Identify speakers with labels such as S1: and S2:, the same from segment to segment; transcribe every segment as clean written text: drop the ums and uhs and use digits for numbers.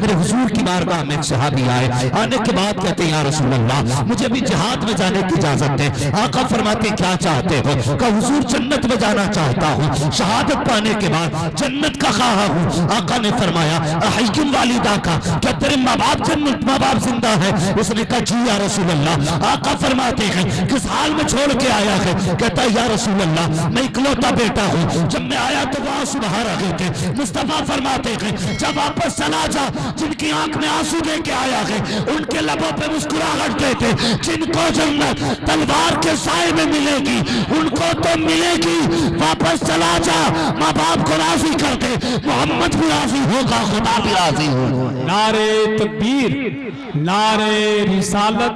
S1: میرے حضور کی بارگاہ میں ایک صحابی آئے، آنے کے بعد کہتے ہیں یا رسول اللہ مجھے بھی جہاد میں جانے کی اجازت ہے۔ آقا فرماتے کیا چاہتے ہو؟ کہ حضور جنت میں جانا چاہتا ہوں، شہادت پانے کے بعد جنت کا خواہاں ہوں۔ آقا نے فرمایا احیّن والدہ کا، کیا تیرے ماں باپ جنت ماں باپ زندہ ہے؟ اس نے کہا جی یا رسول اللہ۔ آقا فرماتے ہیں کس حال میں چھوڑ کے آیا ہے؟ کہتا ہے یا رسول اللہ میں اکلوتا بیٹا ہوں، جب میں آیا تو وہ آنسو بہا رہے تھے۔ مصطفیٰ فرماتے ہیں جب واپس چلا جا، جن کی آنکھ میں آنسو لے کے آیا ہے ان کے لبوں پہ مسکراہٹ دے دے، جن کو جنت تلوار کے سائے میں ملے گی ان کو تو ملے گی۔ واپس چلا جا، ماں باپ کو راضی کر دے، محمد بھی راضی ہوگا، خدا بھی راضی ہوگا۔
S2: نعرے تکبیر، نعرے رسالت،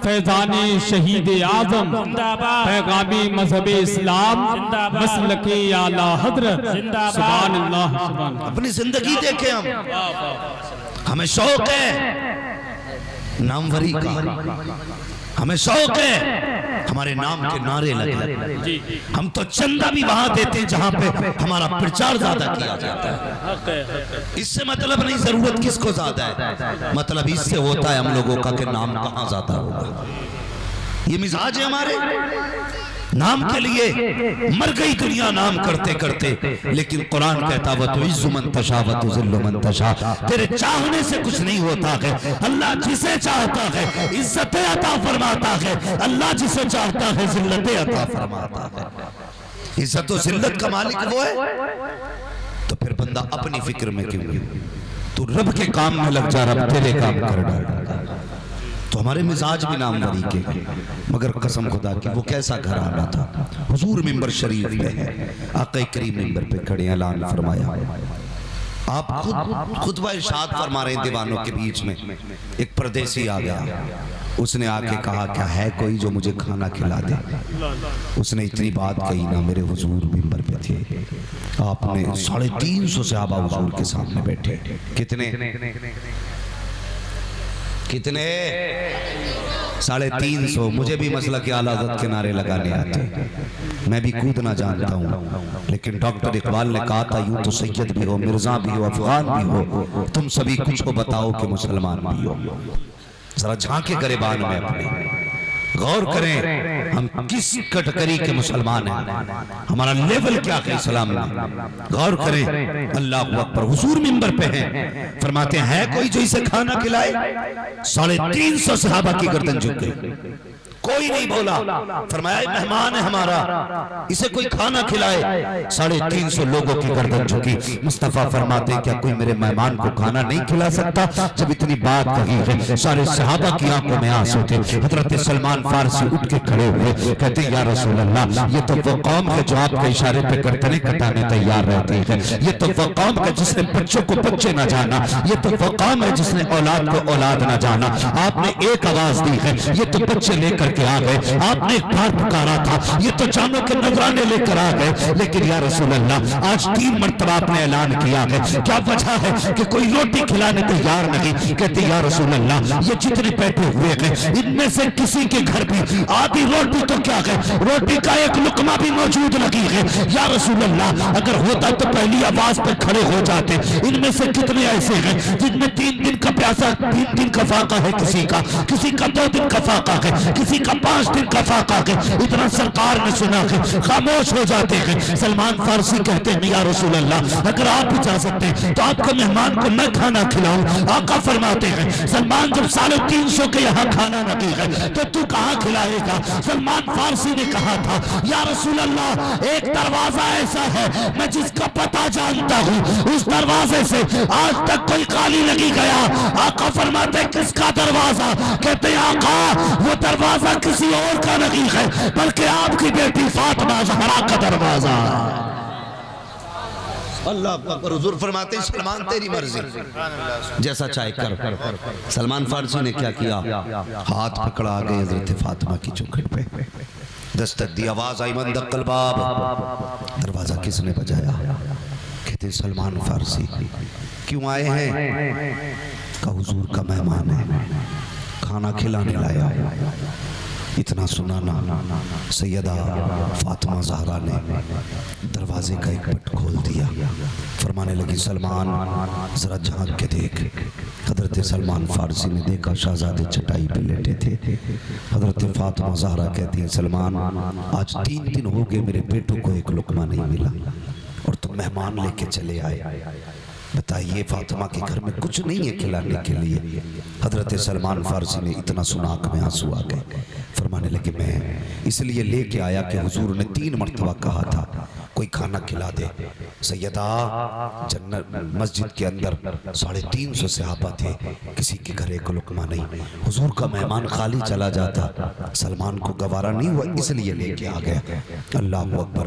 S2: فیضان شہید اعظم، پیغامی مذہب اسلام، مسلک اعلیٰ حضرت، سبحان اللہ سبحان اللہ۔
S1: اپنی زندگی دیکھیں، ہمیں شوق ہے ناموری کا، ہمیں شوق ہے ہمارے نام کے نعرے لگے، ہم تو چندہ بھی وہاں دیتے ہیں جہاں پہ ہمارا پرچار زیادہ کیا جاتا ہے۔ اس سے مطلب نہیں ضرورت کس کو زیادہ ہے، مطلب اس سے ہوتا ہے ہم لوگوں کا کہ نام کہاں زیادہ ہوگا۔ یہ مزاج ہے ہمارے، نام کے لیے مر گئی دنیا نام کرتے کرتے، لیکن قرآن کہتا وَتُعِزُّ مَن تَشَاءُ وَتُذِلُّ مَن تَشَاءُ، تیرے چاہنے سے کچھ نہیں ہوتا ہے، اللہ جسے چاہتا ہے عزت عطا فرماتا ہے، اللہ جسے چاہتا ہے ذلت عطا فرماتا ہے۔ عزت و ذلت کا مالک وہ ہے، تو پھر بندہ اپنی فکر میں کیوں ہے؟ تو رب کے کام میں لگ جا، رب تیرے کام کر ڈالے۔ تو ہمارے مزاج بھی ناموری کے، مگر قسم خدا کی وہ کیسا گھر آنا تھا۔ حضور ممبر شریف پہ ہے، آقا کریم ممبر پہ کھڑے اعلان فرمایا، آپ خود خطبہ ارشاد فرما رہے ہیں دیوانوں کے بیچ میں، ایک پردیسی آ گیا، اس نے آ کے کہا کیا ہے کوئی جو مجھے کھانا کھلا دے؟ اس نے اتنی بات کہی نا، میرے حضور ممبر پہ تھے، آپ نے 350 صحابہ حضور کے سامنے بیٹھے، کتنے 350، مجھے بھی مسئلہ کی اعلیٰ حضرت کے نعرے لگانے آتے، میں بھی کودنا جانتا ہوں، لیکن ڈاکٹر اقبال نے کہا تھا یوں تو سید بھی ہو، مرزا بھی ہو، افغان بھی ہو، تم سبھی کچھ کو بتاؤ کہ مسلمان بھی ہو۔ ذرا جھانکے گریبان میں اپنے، غور کریں ہم کس کٹگری کے مسلمان ہیں، ہمارا لیول کیا ہے اسلام میں، غور کریں۔ اللہ اکبر، حضور ممبر پہ ہیں، فرماتے ہیں کوئی جو اسے کھانا کھلائے؟ 350 صحابہ کی گردن جھک گئی، کوئی نہیں بولا، فرمایا مہمان ہے ہمارا، اسے کوئی کھانا کھلائے، 350 لوگوں کی گردن جھکی۔ مصطفیٰ فرماتے ہیں کیا کوئی میرے مہمان کو کھانا نہیں کھلا سکتا؟ جب اتنی بات کہی ہے، سارے صحابہ کی آنکھوں میں آنسو تھے۔ حضرت سلمان فارسی اٹھ کے کھڑے ہوئے، کہتے ہیں یا رسول اللہ یہ تو وہ قوم ہے جو آپ کے اشارے پہ گردنیں کٹانے تیار رہتی ہے، یہ تو وہ قوم ہے جس نے بچوں کو بچے نہ جانا، یہ تو وہ قوم ہے جس نے اولاد کو اولاد نہ جانا۔ آپ نے ایک آواز دی ہے، یہ تو بچے لے کر کے آ گئے، آپ نے ایک بار پکارا تھا، یہ تو جانوں کے نذرانے لے کر آ گئے، لیکن یا رسول اللہ آج 3 مرتبہ آپ نے اعلان کیا ہے، کیا وجہ ہے کہ کوئی روٹی کھلانے تیار نہیں؟ کہتے یا رسول اللہ یہ جتنے بیٹھے ہوئے ہیں ان میں سے کسی کے گھر بھی آدھی روٹی تو کیا ہے، روٹی کا ایک لقمہ بھی موجود نہیں ہے۔ یا رسول اللہ اگر ہوتا تو پہلی آواز پہ کھڑے ہو جاتے۔ ان میں سے کتنے ایسے ہیں جن میں 3 دن کا پیاسا، 3 دن کا فاقہ ہے، کسی کا 2 دن کا فاقہ ہے، کسی کا 5 دن کا فاقہ ہے۔ اتنا سرکار نے سنا ہے خاموش ہو جاتے ہیں۔ سلمان فارسی کہتے ہیں یا رسول اللہ اگر آپ اجازت دیں تو آپ کے مہمان کو میں کھانا کھلاؤں۔ آقا فرماتے ہیں سلمان جب 350 کے یہاں کھانا نہیں ہے تو تو کہاں کھلائے گا؟ سلمان فارسی نے کہا تھا یا رسول اللہ ایک دروازہ ایسا ہے میں جس کا پتہ جانتا ہوں، اس دروازے سے آج تک کوئی خالی نہیں گیا۔ آقا فرماتے ہیں کس کا دروازہ؟ کہتے ہیں آقا وہ دروازہ کسی اور کا نہیں ہے بلکہ آپ کی بیٹی فاطمہ زہرا کا دروازہ۔ اللہ اکبر۔ حضور فرماتے ہیں سلمان تیری مرضی، جیسا چاہے کر۔ سلمان فارسی نے کیا کیا؟ ہاتھ پکڑا آگے حضرت فاطمہ کی چوکھٹ پہ، دستک دی، آواز آئی من دق الباب، دروازہ کس نے بجایا؟ کہتے سلمان فارسی۔ کیوں آئے ہیں؟ کہ حضور کا مہمان ہے، کھانا کھلانے لایا۔ اتنا سنانا سیدہ فاطمہ زہرا نے دروازے کا ایک پٹ کھول دیا، فرمانے لگی سلمان ذرا جھانک کے دیکھ۔ حضرت سلمان فارسی نے دیکھا شہزادے چٹائی پہ لیٹے تھے۔ حضرت فاطمہ زہرا کہتی ہیں سلمان آج 3 دن ہو گئے میرے بیٹوں کو ایک لقمہ نہیں ملا اور تم مہمان لے کے چلے آئے، بتائیے فاطمہ کے گھر میں کچھ نہیں ہے کھلانے کے لیے۔ حضرت سلمان فارسی نے اتنا سنا آنکھ میں آنسو آ گئے، فرمانے لگے میں اس لیے لے کے آیا کہ حضور نے 3 مرتبہ کہا تھا کوئی کھانا کھلا دے۔ سیدہ مسجد کے اندر 350 صحابہ تھے، کسی کے گھر ایک لقمہ نہیں، حضور کا مہمان خالی چلا جاتا، سلمان کو گوارا نہیں ہوا اس لیے لے کے آ گیا۔ اللہ اکبر،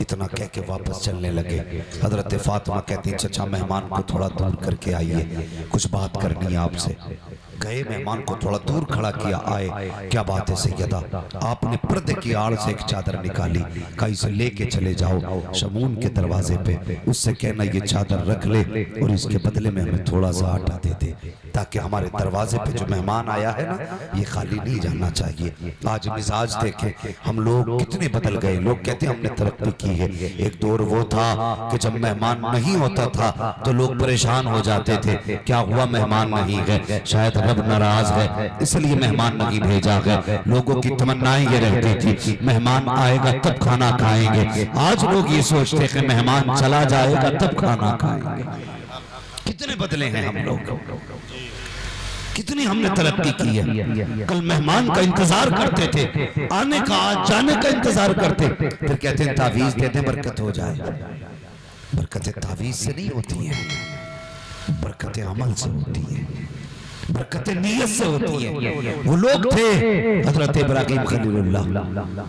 S1: اتنا کہہ کے واپس چلنے لگے۔ حضرت فاطمہ کہتی ہیں چچا مہمان کو تھوڑا دور کر کے آئیے، کچھ بات کرنی ہے آپ سے۔ گئے مہمان کو تھوڑا دور کھڑا کیا، آئے کیا بات ہے سیدہ؟ آپ نے پردے کی آڑ سے ایک چادر نکالی، کہا اسے لے کے چلے جاؤ شمون کے دروازے پہ، اس سے کہنا یہ چادر رکھ لے اور اس کے بدلے میں ہمیں تھوڑا سا آٹا دے دے، تاکہ ہمارے دروازے پہ جو مہمان آیا ہے نا یہ خالی نہیں جانا چاہیے۔ آج مزاج دیکھیں ہم لوگ کتنے بدل گئے، لوگ کہتے ہیں ہم نے ترقی کی ہے۔ ایک دور وہ تھا کہ جب مہمان نہیں ہوتا تھا تو لوگ پریشان ہو جاتے تھے، کیا ہوا مہمان نہیں گئے، شاید رب ناراض ہے اس لیے مہمان نہیں بھیجا گئے۔ لوگوں کی تمنائیں یہ رہتی تھی مہمان آئے گا تب کھانا کھائیں گے، آج لوگ یہ سوچتے کہ مہمان چلا جائے گا تب کھانا کھائیں گے۔ کتنے بدلے ہیں ہم لوگ، کتنی ہم نے ترقی کی ہے۔ کل مہمان کا انتظار کرتے تھے، آنے کا آج جانے کا انتظار کرتے، پھر کہتے ہیں تعویذ دے دیں برکت ہو جائے۔ برکتیں تعویذ سے نہیں ہوتی ہیں، برکتیں عمل سے ہوتی ہیں، برکتیں نیت سے ہوتی ہیں۔ وہ لوگ تھے حضرت ابراہیم خلیل اللہ،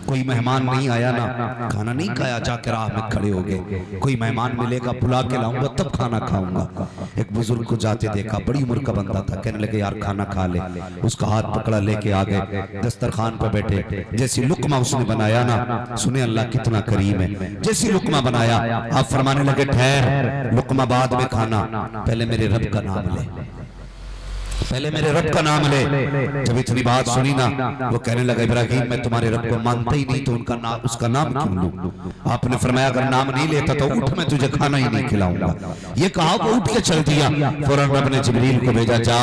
S1: کوئی مہمان نہیں آیا نا کھانا نہیں کھایا، جا کے راہ میں کھڑے ہو گئے، کوئی مہمان ملے گا بلا کے لاؤں گا تب کھانا کھاؤں گا۔ ایک بزرگ کو جاتے دیکھا، بڑی عمر کا بندہ تھا، کہنے لگے یار کھانا کھا لے، اس کا ہاتھ پکڑا لے کے آگے دسترخوان پہ بیٹھے، جیسی لقمہ اس نے بنایا نا، سنیں اللہ کتنا کریم ہے، جیسی لقمہ بنایا آپ فرمانے لگے ٹھہر لقمہ بعد میں کھانا، پہلے میرے رب کا نام لے، پہلے میرے رب کا نام لے۔ جب اتنی بات سنی نا وہ کہنے لگا ابراہیم میں تمہارے رب کو مانتا ہی نہیں تو اس کا نام کیوں لوں؟ آپ نے فرمایا اگر نام نہیں لیتا تو اٹھ میں تجھے کھانا ہی نہیں کھلاؤں گا۔ یہ کہا وہ اٹھ کے چل دیا، فوراً رب نے جبریل کو بھیجا، جا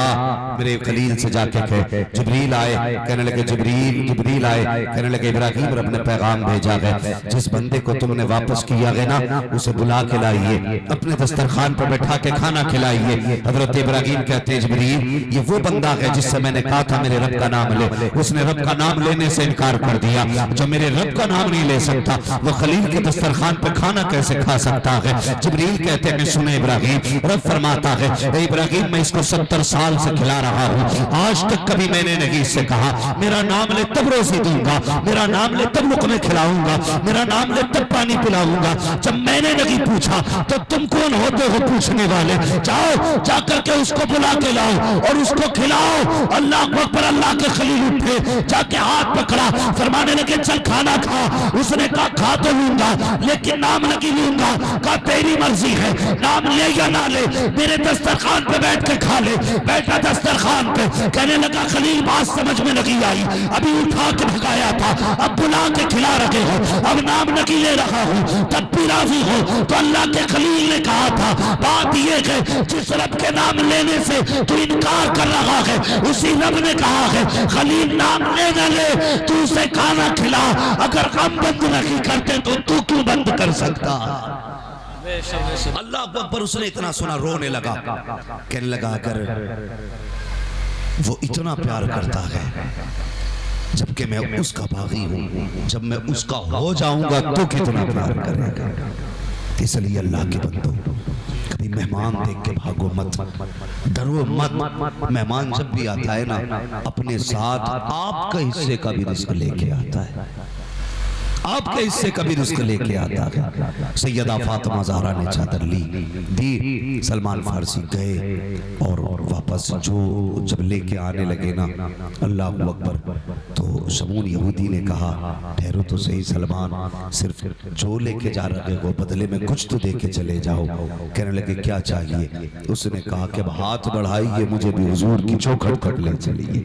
S1: میرے خلیل سے جا کے کہے۔ جبریل آئے، کہنے لگے جبریل آئے، کہنے لگے ابراہیم رب نے پیغام بھیجا ہے، جس بندے کو تم نے واپس کیا گیا نا اسے بلا کے لائیے، اپنے دسترخوان پر بٹھا کے کھانا کھلائیے۔ حضرت ابراہیم کہتے ہیں جبریل یہ وہ بندہ ہے جس سے میں نے کہا تھا میرے رب کا نام لے، اس نے رب کا نام لینے سے انکار کر دیا، جو میرے رب کا نام نہیں لے سکتا وہ خلیل کے دسترخوان پہ کھانا کیسے کھا سکتا ہے؟ جبریل کہتے ہیں سنیں ابراہیم، رب فرماتا ہے اے ابراہیم میں اس کو 70 سال سے کھلا رہا ہوں، آج تک کبھی میں نے نہیں اس سے کہا میرا نام لے تب روزی دوں گا، میرا نام لے تب لقمے کھلاؤں گا، میرا نام لے تب پانی پلاؤں گا۔ جب میں نے نہیں پوچھا تو تم کون ہوتے ہو پوچھنے والے؟ جاؤ جا کر کے اس کو بلا کے لاؤ اور اس کو کھلاؤ۔ اللہ اکبر، اللہ کے خلیل اٹھے، جا کے ہاتھ پکڑا، فرمانے لگے چل کھانا کھا۔ اس نے کہا کھا تو لوں گا لیکن نام نہیں لوں گا۔ کہا تیری مرضی ہے، نام لے یا نہ لے، میرے دسترخوان پہ بیٹھ کے کھا لے۔ بیٹھا دسترخوان پہ، کہنے لگا خلیل بات سمجھ میں نہیں آئی، ابھی اٹھا کے بھگایا تھا اب بلا کے کھلا رہے ہو، اب نام نہیں لے رہا ہوں تب بھی راضی ہو؟ تو اللہ کے خلیل نے کہا تھا بات یہ ہے جس رب کے نام لینے سے تو انکار کر رہا ہے اسی رب نے کہا ہے خلیل نام لے نہ لے تو اسے کھانا کھلا، اگر غم بند نہیں کرتے تو کیوں بند کر سکتا؟ اللہ اکبر، اس نے اتنا سنا رونے لگا، کہنے لگا اگر وہ اتنا پیار کرتا ہے جبکہ میں اس کا باغی ہوں، جب میں اس کا ہو جاؤں گا تو کتنا پیار کرے گا۔ اس لیے اللہ کے بندوں کبھی مہمان دیکھ کے بھاگو مت، ڈرو مت۔ مہمان جب بھی آتا ہے نا اپنے ساتھ آپ کا حصے کا بھی رزق لے کے آتا ہے، آپ کے حصے کا بھی رزق لے کے آتا ہے۔ سیدہ فاطمہ زہرا نے چادر لی دی، سلمان فارسی گئے اور واپس جو جب لے کے آنے لگے نا اللہ اکبر تو تو شمون یہودی نے کہا ٹھہرو تو صحیح سلمان، صرف جو لے کے جا رہے ہو بدلے میں کچھ تو دے کے چلے جاؤ۔ کہنے لگے کیا چاہیے؟ اس نے کہا کہ اب ہاتھ بڑھائیے مجھے بھی حضور کی چوکھٹ پر لے چلیے۔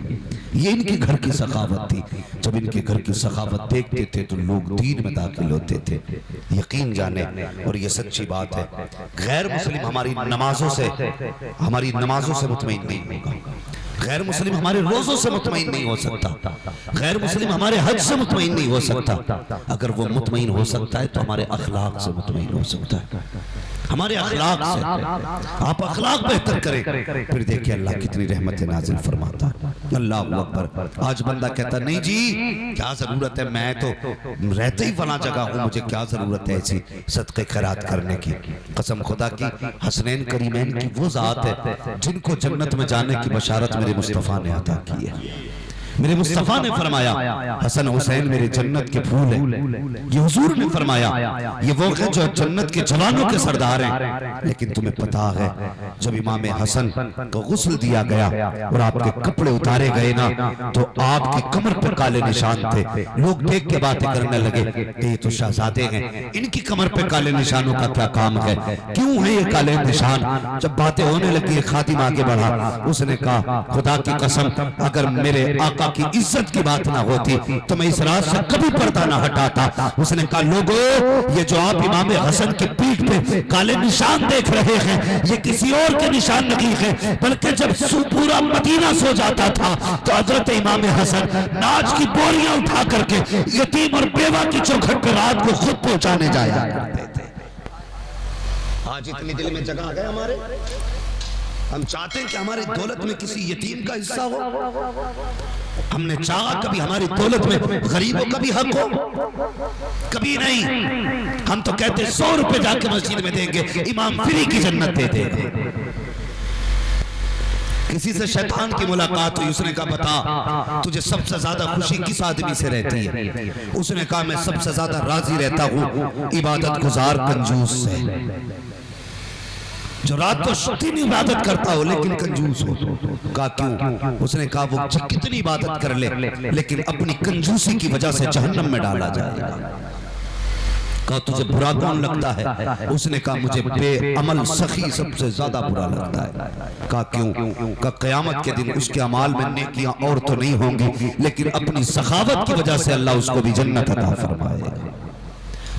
S1: یہ ان کے گھر کی سخاوت تھی۔ جب ان کے گھر کی سخاوت دیکھتے تھے تو لوگ دین میں داخل ہوتے تھے۔ یقین جانے، اور یہ سچی بات ہے، غیر مسلم ہماری نمازوں سے مطمئن نہیں ہوگا، غیر مسلم ہمارے روزوں سے مطمئن نہیں ہو سکتا، غیر مسلم ہمارے حج سے مطمئن نہیں ہو سکتا۔ اگر وہ مطمئن ہو سکتا ہے تو ہمارے اخلاق سے مطمئن ہو سکتا ہے، ہمارے اخلاق سے۔ آپ اخلاق بہتر کریں، پھر دیکھیں اللہ کتنی رحمت نازل فرماتا۔ اللہ اکبر۔ آج بندہ کہتا نہیں جی کیا ضرورت ہے، میں تو رہتے ہی فلاں جگہ ہوں، مجھے کیا ضرورت ہے ایسی صدقے خیرات کرنے کی۔ قسم خدا کی، حسنین کریمین کی وہ ذات ہے جن کو جنت میں جانے کی بشارت میرے مصطفیٰ نے عطا کی ہے۔ میرے مصطفیٰ نے فرمایا حسن حسین میرے جنت کے پھول ہیں۔ یہ حضور نے فرمایا یہ وہ ہے جو جنت کے جوانوں کے سردار ہیں۔ لیکن تمہیں پتا ہے جب امام حسن کو غسل دیا گیا اور آپ کے کپڑے اتارے گئے نا تو آپ کی کمر پہ کالے نشان تھے۔ لوگ دیکھ کے باتیں کرنے لگے کہ یہ تو شہزادے ہیں، ان کی کمر پہ کالے نشانوں کا کیا کام ہے، کیوں ہیں یہ کالے نشان؟ جب باتیں ہونے لگی خادم آگے بڑھا، اس نے کہا خدا کی قسم اگر میرے آقا کی عزت کی بات نہ ہوتی تو میں اس رات سے کبھی پردہ نہ ہٹاتا۔ اس نے کہا لوگو یہ جو آپ امام حسن کی پیٹھ پہ کالے نشان دیکھ رہے ہیں یہ کسی اور کے نشان نہیں ہے، بلکہ جب پورا مدینہ سو جاتا تھا تو حضرت امام حسن ناج کی بوریاں اٹھا کر کے یتیم اور بیوہ کی چوکھٹ پہ رات کو خود پہنچانے جایا کرتے تھے۔ آج اتنی دل میں جگہ آ گئے ہمارے، ہم چاہتے ہیں کہ ہماری دولت میں کسی یتیم کا حصہ ہو، ہم نے چاہا کبھی ہماری دولت میں غریبوں کا بھی حق ہو، کبھی نہیں۔ ہم تو کہتے 100 روپے جا کے مسجد میں دیں گے امام فری کی جنت دے دے گا۔ کسی سے شیطان کی ملاقات ہوئی، اس نے کہا بتا تجھے سب سے زیادہ خوشی کس آدمی سے رہتی ہے؟ اس نے کہا میں سب سے زیادہ راضی رہتا ہوں عبادت گزار کنجوس سے، جو رات کو دن عبادت کرتا ہو لیکن کنجوس ہو۔ کہا کیوں؟ اس نے کہا وہ کتنی عبادت کر لے لیکن اپنی کنجوسی کی وجہ سے جہنم میں ڈالا جائے گا۔ کہا تجھے برا کون لگتا ہے؟ اس نے کہا مجھے بے عمل سخی سب سے زیادہ برا لگتا ہے۔ کہا کیوں؟ کہا قیامت کے دن اس کے اعمال میں نیکیاں اور تو نہیں ہوں گی لیکن اپنی سخاوت کی وجہ سے اللہ اس کو بھی جنت عطا فرمائے گا۔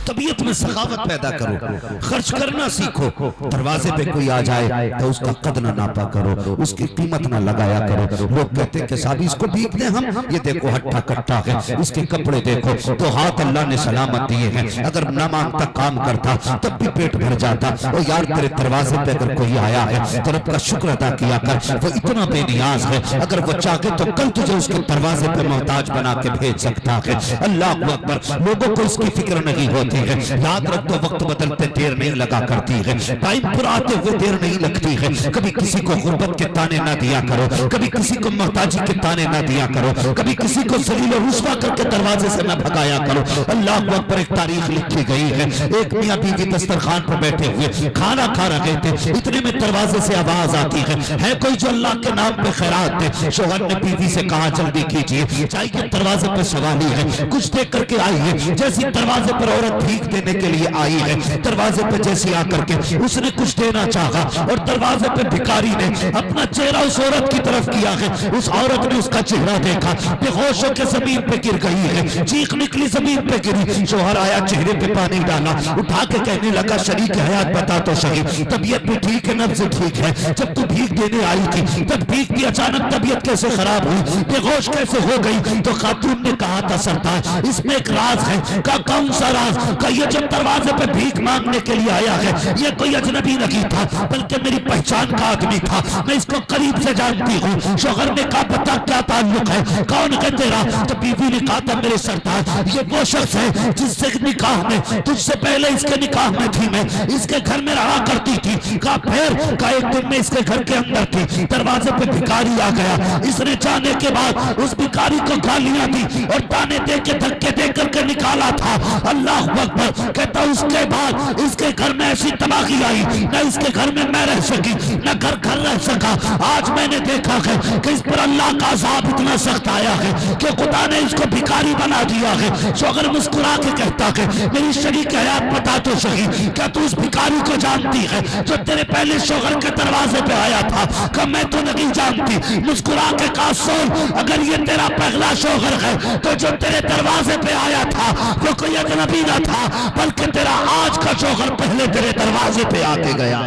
S1: طبیعت میں سخاوت پیدا کرو، خرچ کرنا سیکھو۔ دروازے پہ کوئی آ جائے تو اس کا قد نہ ناپا کرو، اس کی قیمت نہ لگایا کرو۔ لوگ کہتے ہیں کہ صاحبی اس کو بھیک دیں ہم، یہ دیکھو ہٹھا کٹھا ہے، اس کے کپڑے دیکھو تو ہاتھ اللہ نے سلامت دیے ہیں، اگر نہ مانگتا کام کرتا تب بھی پیٹ بھر جاتا۔ اور یار تیرے دروازے پہ اگر کوئی آیا ہے تو رب کا شکر ادا کیا کر، وہ اتنا بے نیاز ہے اگر وہ چاہے تو کل تجھے اس کے دروازے پہ محتاج بنا کے بھیج سکتا ہے۔ اللہ اکبر۔ لوگوں کو اس کی فکر نہیں ہوتی ہے۔ یاد رکھ تو وقت بدلتے دیر نہیں لگا کرتی ہے، ٹائم پر آتے ہوئے دیر نہیں لگتی ہے۔ کبھی کسی کو غربت کے تانے نہ دیا کرو، کبھی کسی کو محتاجی کے تانے نہ دیا کرو، کبھی کسی کو ذلیل و رسوا کر کے دروازے سے نہ بھگایا کرو۔ اللہ اکبر۔ ایک تاریخ لکھی گئی ہے، ایک میاں بیوی دسترخوان پر بیٹھے ہوئے کھانا کھا رہے تھے، اتنے میں دروازے سے آواز آتی ہے کوئی جو اللہ کے نام پہ خیرات دے؟ شوہر نے بیوی سے کہا جلدی کیجیے، چاہیے دروازے پہ سوالی ہے، کچھ دیکھ کر کے آئی ہے۔ جیسی دروازے پر عورت بھیک دینے کے لیے آئی ہے، دروازے پہ جیسی آ کر کے اس نے کچھ دینا چاہا اور دروازے پہ بھکاری نے اپنا چہرہ اس عورت کی طرف کیا ہے۔ اس عورت نے اس کا چہرہ دیکھا، بے ہوش ہو کے زمین پہ گر گئی ہے، چیخ نکلی زمین پہ گری۔ شوہر آیا، چہرے پہ پانی ڈالا، اٹھا کے کہنے لگا شریک حیات بتا تو صحیح، طبیعت بھی ٹھیک ہے، نبض ٹھیک ہے؟ جب تو بھیک دینے آئی تھی تب بھیک دی، اچانک طبیعت کیسے خراب ہوئی، بے ہوش کیسے ہو گئی؟ تو خاتون نے کہا تھا سردار اس میں ایک راز ہے۔ کہا کون سا راز؟ کہ یہ جب دروازے پہ بھیک مانگنے کے لیے آیا ہے یہ کوئی اجنبی نہیں تھا بلکہ میری پہچان کا آدمی تھا، میں اس کو قریب سے جانتی ہوں۔ شوہر نے کہا بتا کیا تعلق ہے، کون ہے تیرا؟ تو بیوی نے کہا تھا میرے سردار یہ وہ شخص ہے جس سے نکاح میں تجھ سے پہلے اس کے نکاح میں تھی، میں اس کے گھر میں رہا کرتی تھی۔ کہا پھر؟ کہا ایک دن میں اس کے گھر کے اندر تھی، دروازے پہ بھکاری آ گیا، اس نے جانے کے بعد اس بھکاری کو گالیاں دی اور تانے دے کے دھکے دے کر کے نکالا تھا۔ اللہ اکبر. کہتا اس کے بعد اس کے گھر میں ایسی تباہی آئی, نہ اس کے گھر میں رہ سکی, نہ گھر رہ سکا. آج میں نے دیکھا ہے کہ اس پر اللہ کا عذاب اتنا سخت آیا ہے کہ خدا نے اس کو بھکاری بنا دیا ہے. شوہر مسکرا کے کہتا ہے میری شریک حیات بتا تو صحیح, کیا تو اس بھکاری کو جانتی ہے جو تیرے پہلے شوہر کے دروازے پہ آیا تھا؟ کہ میں تو نہیں جانتی. مسکرا کے کہا سن, اگر یہ تیرا پہلا شوہر ہے تو جو تیرے دروازے پہ آیا تھا وہ کوئی اجنبی نہ تھا, بلکہ تیرا آج کا شوہر پہلے تیرے دروازے پہ آ کے گیا.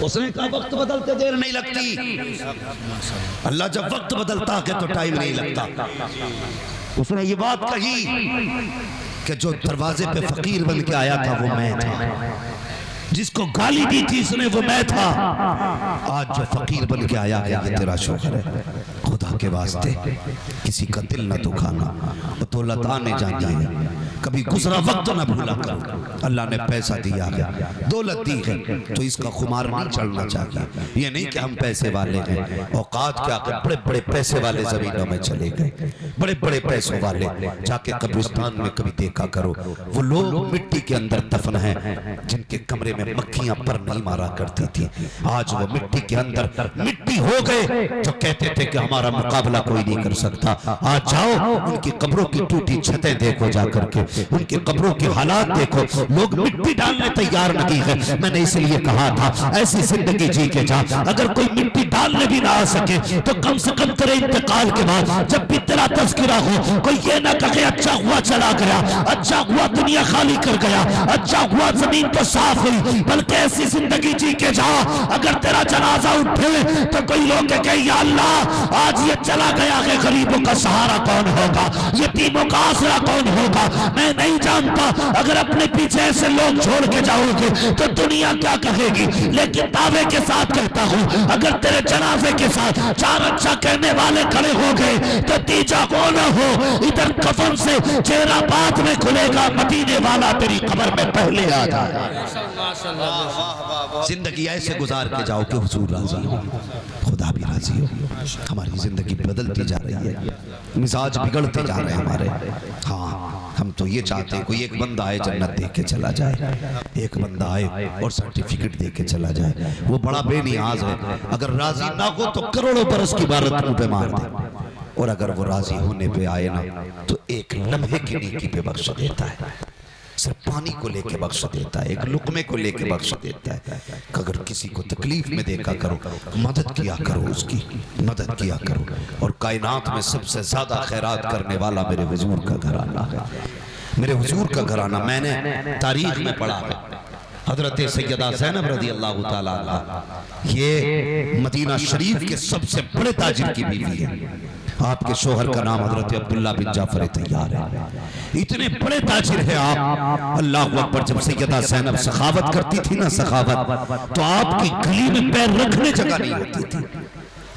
S1: اس نے کہا وقت بدلتے دیر نہیں لگتی. اللہ جب وقت بدلتا ہے تو ٹائم نہیں لگتا. اس نے یہ بات کہی کہ جو دروازے پہ فقیر بن کے آیا تھا وہ میں تھا, جس کو گالی دی تھی اس نے وہ میں تھا. آج جو فقیر بن کے آیا ہے یہ تیرا شوہر ہے. خدا کے واسطے کسی کا دل نہ دکھانا, دولت آنے جاتی ہے, کبھی گزرا وقت نہ بھولا کرو. اللہ نے پیسہ دیا ہے, دولت دی ہے, تو اس کا خمار نہیں چڑھنا چاہیے. یہ نہیں کہ ہم پیسے والے ہیں, اوقات کیا کہ بڑے بڑے پیسے والے زمینوں میں چلے گئے, بڑے بڑے پیسوں والے. جا کے قبرستان میں کبھی دیکھا کرو, وہ لوگ مٹی کے اندر دفن ہیں جن کے کمرے میں مکھیاں پر نہیں مارا کرتی تھی. آج وہ مٹی کے اندر مٹی ہو گئے جو کہتے تھے کہ ہمارا مقابلہ کوئی نہیں کر سکتا. آج جاؤ ان کی قبروں کی ٹوٹی چھتیں دیکھو, جا کر کے ان کی قبروں کے حالات دیکھو. لوگ مٹی ڈالنے تیار نہیں ہے. میں نے اس لیے کہا تھا ایسی زندگی جی کے جا, اگر کوئی مٹی ڈالنے بھی نہ آ سکے تو کم سے کم تیرے انتقال کے بعد جب بھی تیرا تذکرہ ہو کوئی یہ نہ کہے اچھا ہوا چلا گیا, اچھا ہوا دنیا خالی کر گیا, اچھا ہوا زمین تو صاف ہوئی, بلکہ ایسی زندگی جی کے جا اگر تیرا جنازہ اٹھے تو کوئی لوگ کہے یا اللہ آج یہ چلا گیا ہے, غریبوں کا سہارا کون ہوگا, یتیموں کا آسرا کون ہوگا, میں نہیں جانتا. اگر اپنے پیچھے ایسے لوگ چھوڑ کے جاؤ گے تو دنیا کیا کہے گی, لیکن دعوے کے ساتھ کہتا ہوں اگر تیرے جنازے کے ساتھ چار اچھا کہنے والے کھڑے ہو گئے تو تیجا کو نہ ہو, ادھر کفن سے چہرہ بعد میں کھلے گا, مدینے والا تیری قبر میں پہلے آ جائے. زندگی ایسے گزار کے جاؤ کہ حضور راضی ہو, خدا بھی راضی ہو. ہماری زندگی بدلتی جا رہی ہے, مزاج بگڑتے جا رہے ہیں ہمارے. ہاں ہم تو یہ چاہتے ہیں کوئی ایک بندہ آئے جنت دے کے چلا جائے, ایک بندہ آئے اور سرٹیفکیٹ دے کے چلا جائے. وہ بڑا بے نیاز ہے, اگر راضی نہ ہو تو کروڑوں برس کی بارت منہ پہ مار دے, اور اگر وہ راضی ہونے پہ آئے نا تو ایک لمحے کی نیکی پہ بخش دیتا ہے. صرف پانی کو لے کے بخش دیتا ہے, ایک لقمے کو لے کے بخش دیتا ہے. کہ اگر کسی کو تکلیف میں دیکھا کرو, مدد کیا کرو, اس کی مدد کیا کرو. اور کائنات میں سب سے زیادہ خیرات کرنے والا میرے حضور کا گھرانہ ہے, میرے حضور کا گھرانہ. میں نے تاریخ میں پڑھا ہے حضرت سیدہ زینب رضی اللہ تعالیٰ عنہ, یہ مدینہ شریف کے سب سے بڑے تاجر کی بیوی ہے. آپ کے شوہر کا نام حضرت عبداللہ بن جعفر طیار ہے. اتنے بڑے تاجر ہیں آپ. اللہ اکبر. جب سیدہ زینب سخاوت کرتی تھی نا, سخاوت, تو آپ کی گلی میں پیر رکھنے جگہ نہیں ہوتی تھی.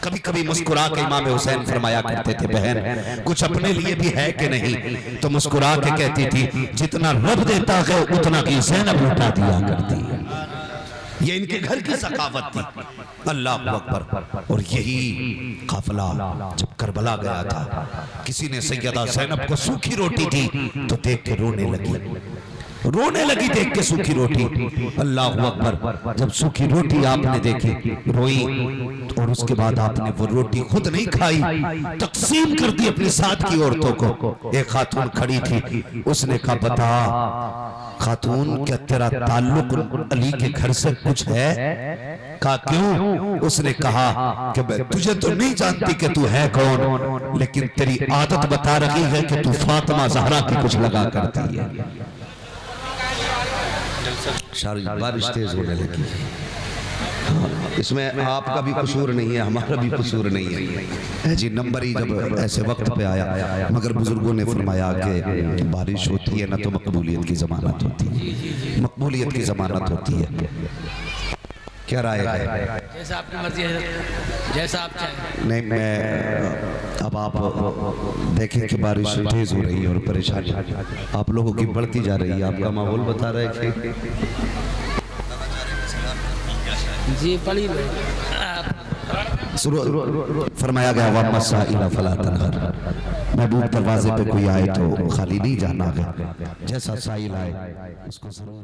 S1: کبھی کبھی مسکرا کے امام حسین فرمایا کرتے تھے بہن کچھ اپنے لیے بھی ہے کہ نہیں, تو مسکرا کے کہتی تھی جتنا رب دیتا ہے اتنا کی زینب اٹھا دیا کرتی ہے. یہ ان کے گھر کی ثقافت تھی. اللہ اکبر. اور یہی قافلہ جب کربلا گیا تھا, کسی نے سیدہ زینب کو سوکھی روٹی دی تو دیکھ کے رونے لگی دیکھ کے سوکھی روٹی. اللہ اکبر. جب سوکھی روٹی آپ نے دیکھی روئی, اور اس کے بعد آپ نے وہ روٹی خود نہیں کھائی, تقسیم کر دی اپنی ساتھ کی عورتوں کو. ایک خاتون کھڑی تھی, اس نے کہا بتا خاتون کیا تیرا تعلق علی کے گھر سے کچھ ہے؟ کہا کیوں؟ اس نے کہا کہ تجھے تو نہیں جانتی کہ تو ہے کون, لیکن تیری عادت بتا رہی ہے کہ تو فاطمہ زہرا کی کچھ لگا کرتی ہے. بارش تیز ہونے لگی. اس میں آپ کا بھی قصور نہیں ہے, ہمارا بھی قصور نہیں ہے جی. نمبر ہی جب ایسے وقت پہ آیا, مگر بزرگوں نے فرمایا کہ بارش ہوتی ہے نا تو مقبولیت کی ضمانت ہوتی ہے, مقبولیت کی ضمانت ہوتی ہے. کیا رائے ہے؟
S3: جیسا آپ کی مرضی ہے, جیسا آپ چاہیں.
S1: نہیں, میں اب آپ دیکھیں کہ بارش تیز ہو رہی ہے اور پریشانی آپ لوگوں کی بڑھتی جا رہی ہے. آپ کا ماحول بتا رہے کہ
S3: جی پڑھی
S1: فرمایا گیا وَأَمَّا السَّائِلَ فَلَا تَنْهَرْ، محبوب دروازے پہ کوئی آئے تو خالی نہیں جانا ہے، جیسا سائل آئے اس کو ضرور